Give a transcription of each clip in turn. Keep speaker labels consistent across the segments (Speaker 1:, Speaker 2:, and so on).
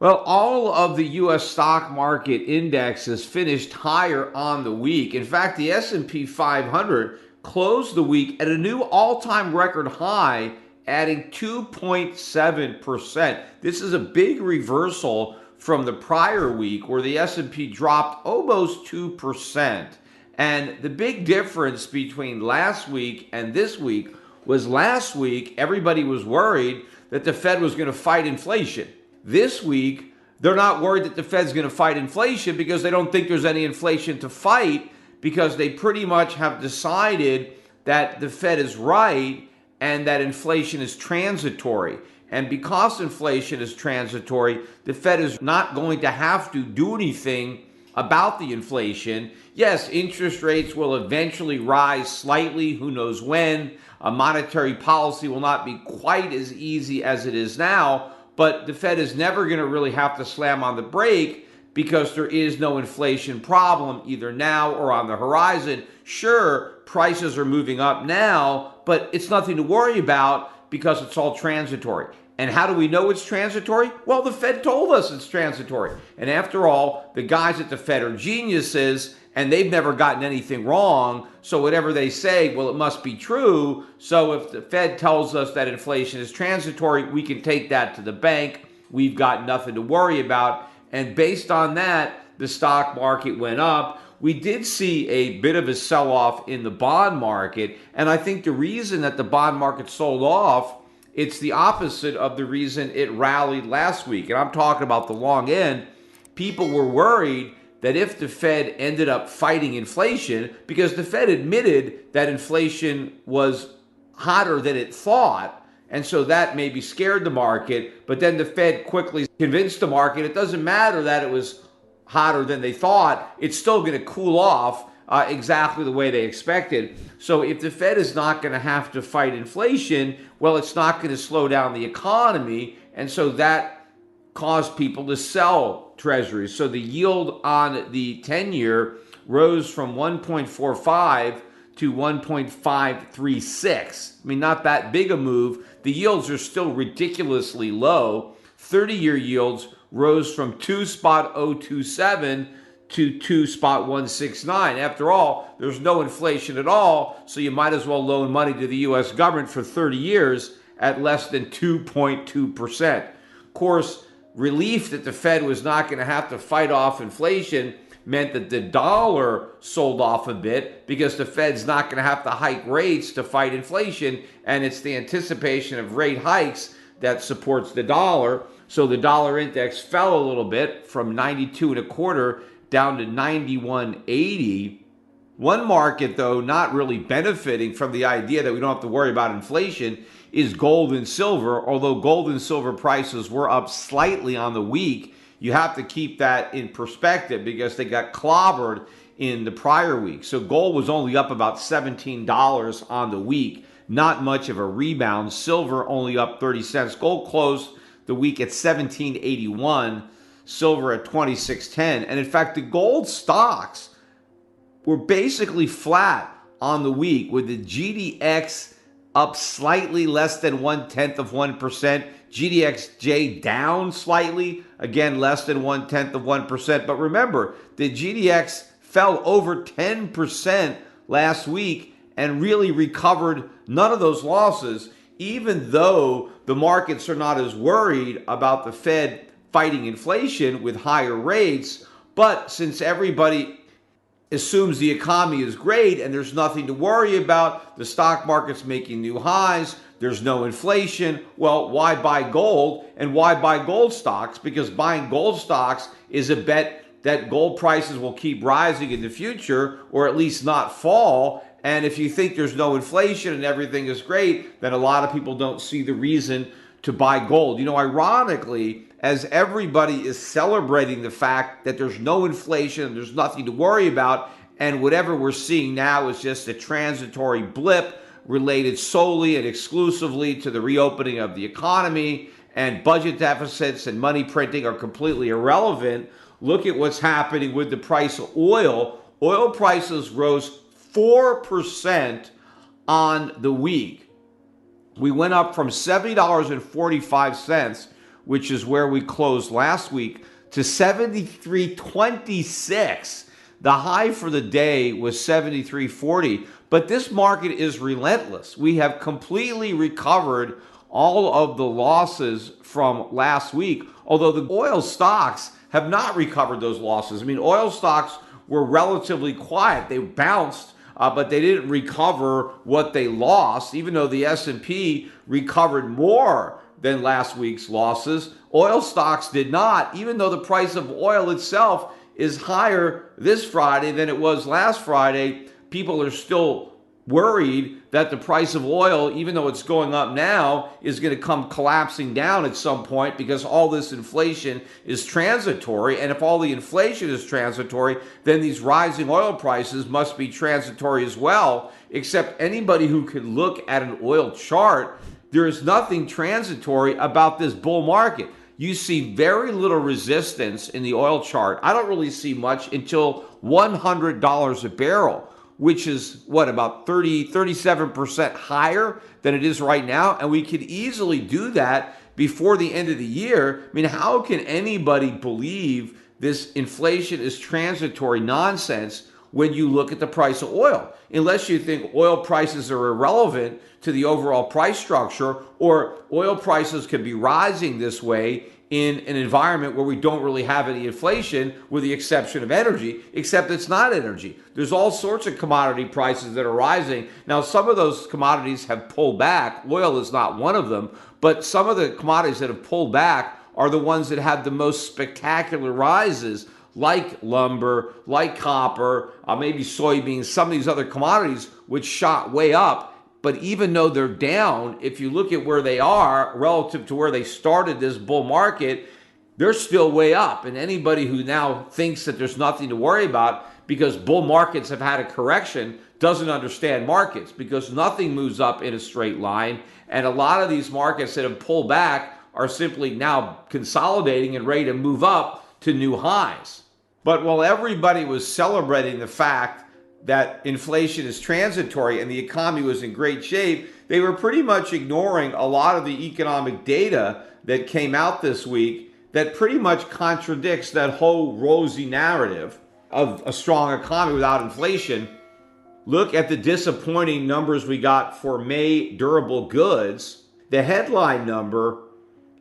Speaker 1: Well, all of the U.S. stock market indexes finished higher on the week. In fact, the S&P 500 closed the week at a new all-time record high, adding 2.7%. This is a big reversal from the prior week where the S&P dropped almost 2%. And the big difference between last week and this week was last week everybody was worried that the Fed was going to fight inflation. This week, they're not worried that the Fed's going to fight inflation because they don't think there's any inflation to fight, because they pretty much have decided that the Fed is right and that inflation is transitory. And because inflation is transitory, the Fed is not going to have to do anything about the inflation. Yes, interest rates will eventually rise slightly, who knows when. A monetary policy will not be quite as easy as it is now, but the Fed is never going to really have to slam on the brake because there is no inflation problem either now or on the horizon. Sure, prices are moving up now, but it's nothing to worry about because it's all transitory. And how do we know it's transitory? Well, the Fed told us it's transitory. And after all, the guys at the Fed are geniuses, and they've never gotten anything wrong. So whatever they say, well, it must be true. So if the Fed tells us that inflation is transitory, we can take that to the bank. We've got nothing to worry about. And based on that, the stock market went up. We did see a bit of a sell-off in the bond market. And I think the reason that the bond market sold off, it's the opposite of the reason it rallied last week. And I'm talking about the long end. People were worried that if the Fed ended up fighting inflation, because the Fed admitted that inflation was hotter than it thought, and so that maybe scared the market, but then the Fed quickly convinced the market it doesn't matter that it was hotter than they thought, it's still going to cool off exactly the way they expected. So if the Fed is not going to have to fight inflation, well, it's not going to slow down the economy, and so that caused people to sell treasuries. So the yield on the 10-year rose from 1.45 to 1.536. I mean, not that big a move. The yields are still ridiculously low. 30-year yields rose from 2.027 to 2.169. After all, there's no inflation at all, so you might as well loan money to the U.S. government for 30 years at less than 2.2%. Of course, relief that the Fed was not going to have to fight off inflation meant that the dollar sold off a bit because the Fed's not going to have to hike rates to fight inflation, and it's the anticipation of rate hikes that supports the dollar. So the dollar index fell a little bit from 92.25 down to 91.80. One market, though, not really benefiting from the idea that we don't have to worry about inflation is gold and silver. Although gold and silver prices were up slightly on the week, you have to keep that in perspective because they got clobbered in the prior week. So gold was only up about $17 on the week, not much of a rebound. Silver only up 30 cents. Gold closed the week at $17.81, silver at $26.10. And in fact, the gold stocks were basically flat on the week, with the GDX up slightly less than 0.1%. GDXJ down slightly, again, less than 0.1%. But remember, the GDX fell over 10% last week and really recovered none of those losses, even though the markets are not as worried about the Fed fighting inflation with higher rates. But since everybody assumes the economy is great and there's nothing to worry about, the stock market's making new highs, there's no inflation, well, why buy gold? And why buy gold stocks? Because buying gold stocks is a bet that gold prices will keep rising in the future, or at least not fall. And if you think there's no inflation and everything is great, then a lot of people don't see the reason to buy gold. You know, ironically, as everybody is celebrating the fact that there's no inflation and there's nothing to worry about, and whatever we're seeing now is just a transitory blip related solely and exclusively to the reopening of the economy, and budget deficits and money printing are completely irrelevant. Look at what's happening with the price of oil. Oil prices rose 4% on the week. We went up from $70.45 which is where we closed last week, to 73.26. The high for the day was 73.40. But this market is relentless. We have completely recovered all of the losses from last week, although the oil stocks have not recovered those losses. I mean, oil stocks were relatively quiet. They bounced, but they didn't recover what they lost, even though the S&P recovered more than last week's losses. Oil stocks did not, even though the price of oil itself is higher this Friday than it was last Friday. People are still worried that the price of oil, even though it's going up now, is going to come collapsing down at some point because all this inflation is transitory. And if all the inflation is transitory, then these rising oil prices must be transitory as well. Except anybody who can look at an oil chart, there is nothing transitory about this bull market. You see very little resistance in the oil chart. I don't really see much until $100 a barrel, which is what, about 37% higher than it is right now. And we could easily do that before the end of the year. I mean, how can anybody believe this inflation is transitory nonsense when you look at the price of oil? Unless you think oil prices are irrelevant to the overall price structure, or oil prices could be rising this way in an environment where we don't really have any inflation, with the exception of energy, except it's not energy. There's all sorts of commodity prices that are rising. Now, some of those commodities have pulled back. Oil is not one of them, but some of the commodities that have pulled back are the ones that have the most spectacular rises, like lumber, like copper, maybe soybeans, some of these other commodities which shot way up. But even though they're down, if you look at where they are relative to where they started this bull market, they're still way up. And anybody who now thinks that there's nothing to worry about because bull markets have had a correction doesn't understand markets, because nothing moves up in a straight line. And a lot of these markets that have pulled back are simply now consolidating and ready to move up to new highs. But while everybody was celebrating the fact that inflation is transitory and the economy was in great shape, they were pretty much ignoring a lot of the economic data that came out this week that pretty much contradicts that whole rosy narrative of a strong economy without inflation. Look at the disappointing numbers we got for May durable goods. The headline number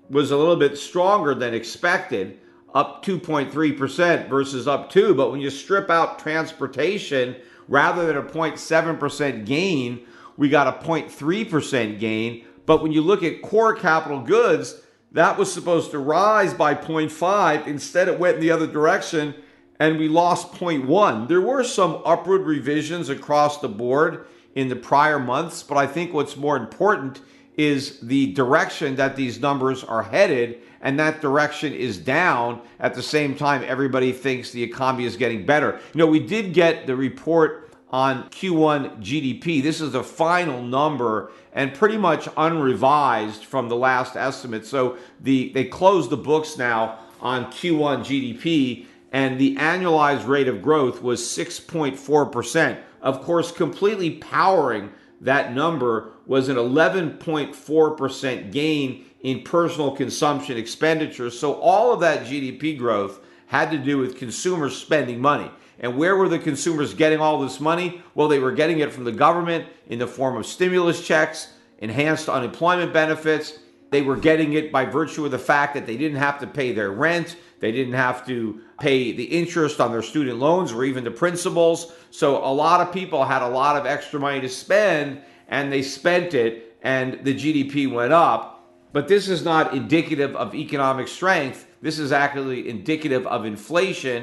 Speaker 1: was a little bit stronger than expected, up 2.3% versus up 2%. But when you strip out transportation, rather than a 0.7% gain, we got a 0.3% gain. But when you look at core capital goods, that was supposed to rise by 0.5. Instead, it went in the other direction, and we lost 0.1. There were some upward revisions across the board in the prior months, but I think what's more important is the direction that these numbers are headed, and that direction is down. At the same time, everybody thinks the economy is getting better. You know, we did get the report on Q1 GDP. This is the final number and pretty much unrevised from the last estimate. So they closed the books now on Q1 GDP, and the annualized rate of growth was 6.4%. Of course, completely powering that number was an 11.4% gain in personal consumption expenditures. So all of that GDP growth had to do with consumers spending money. And where were the consumers getting all this money? Well, they were getting it from the government in the form of stimulus checks, enhanced unemployment benefits. They were getting it by virtue of the fact that they didn't have to pay their rent. They didn't have to pay the interest on their student loans or even the principals. So a lot of people had a lot of extra money to spend, and they spent it, and the GDP went up. But this is not indicative of economic strength. This is actually indicative of inflation.